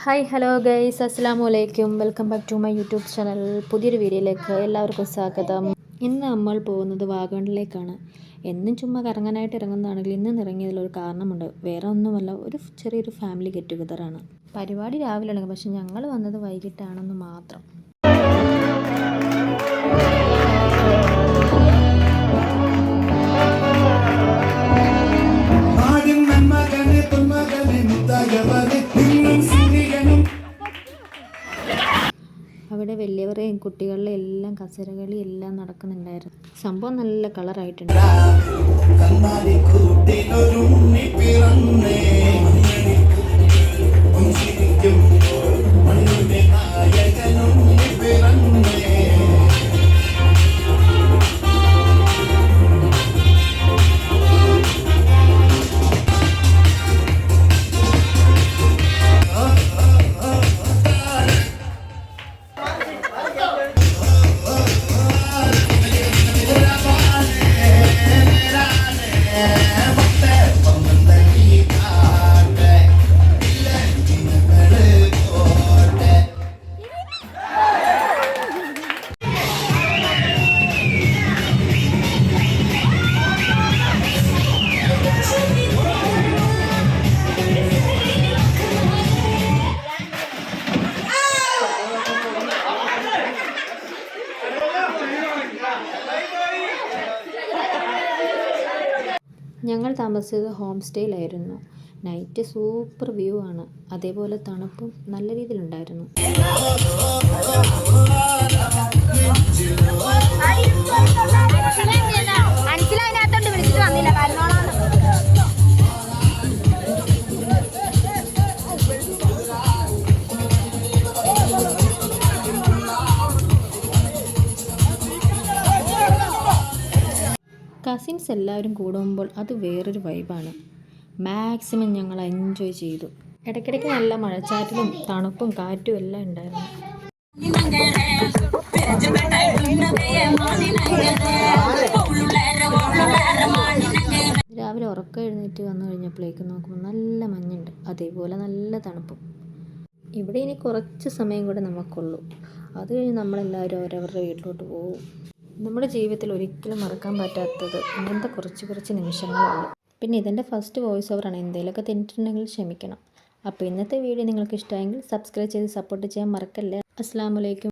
Hi hello guys, അസ്സലാമു അലൈക്കും. Welcome back to my YouTube channel. പുതിയൊരു വീഡിയോയിലേക്ക് എല്ലാവർക്കും സ്വാഗതം. ഇന്ന് നമ്മൾ പോകുന്നത് വാഗമണിലേക്കാണ്. എന്നും ചുമ്മാ കറങ്ങാനായിട്ട് ഇറങ്ങുന്നതാണെങ്കിൽ ഇന്ന് ഇറങ്ങിയതിലൊരു കാരണമുണ്ട്. വേറെ ഒന്നുമല്ല, ഒരു ചെറിയൊരു ഫാമിലി ഗെറ്റ് ടുഗദറാണ്. പരിപാടി രാവിലെയാണ്, പക്ഷെ ഞങ്ങൾ വന്നത് വൈകിട്ടാണെന്ന് മാത്രം. അവിടെ വലിയവരെയും കുട്ടികളുടെ എല്ലാം കസരകളി എല്ലാം നടക്കുന്നുണ്ടായിരുന്നു. സംഭവം നല്ല കളറായിട്ടുണ്ട്. ഞങ്ങൾ താമസിച്ചത് ഹോം സ്റ്റേയിലായിരുന്നു. നൈറ്റ് സൂപ്പർ വ്യൂ ആണ്, അതേപോലെ തണുപ്പും നല്ല രീതിയിലുണ്ടായിരുന്നു. കസിൻസ് എല്ലാവരും കൂടുമ്പോൾ അത് വേറൊരു വൈബാണ്. മാക്സിമം ഞങ്ങൾ എൻജോയ് ചെയ്തു. ഇടയ്ക്കിടയ്ക്ക് നല്ല മഴച്ചാറ്റിലും തണുപ്പും കാറ്റും എല്ലാം ഉണ്ടായിരുന്നു. രാവിലെ ഉറക്കം എഴുന്നേറ്റ് വന്നു കഴിഞ്ഞപ്പോഴേക്ക് നോക്കുമ്പോൾ നല്ല മഞ്ഞുണ്ട്, അതേപോലെ നല്ല തണുപ്പും. ഇവിടെ ഇനി കുറച്ച് സമയം കൂടെ നമുക്കുള്ളൂ. അത് കഴിഞ്ഞ് നമ്മളെല്ലാവരും അവരവരുടെ വീട്ടിലോട്ട് പോകും. നമ്മുടെ ജീവിതത്തിൽ ഒരിക്കലും മറക്കാൻ പറ്റാത്തത് ഇങ്ങനത്തെ കുറച്ച് നിമിഷങ്ങളുള്ളൂ. പിന്നെ ഇതെൻ്റെ ഫസ്റ്റ് വോയിസ് ഓവറാണ്. എന്തെങ്കിലുമൊക്കെ തെറ്റിട്ടുണ്ടെങ്കിൽ ക്ഷമിക്കണം. അപ്പോൾ ഇന്നത്തെ വീഡിയോ നിങ്ങൾക്ക് ഇഷ്ടമായെങ്കിൽ സബ്സ്ക്രൈബ് ചെയ്ത് സപ്പോർട്ട് ചെയ്യാൻ മറക്കല്ലേ. അസ്സലാമു അലൈക്കും.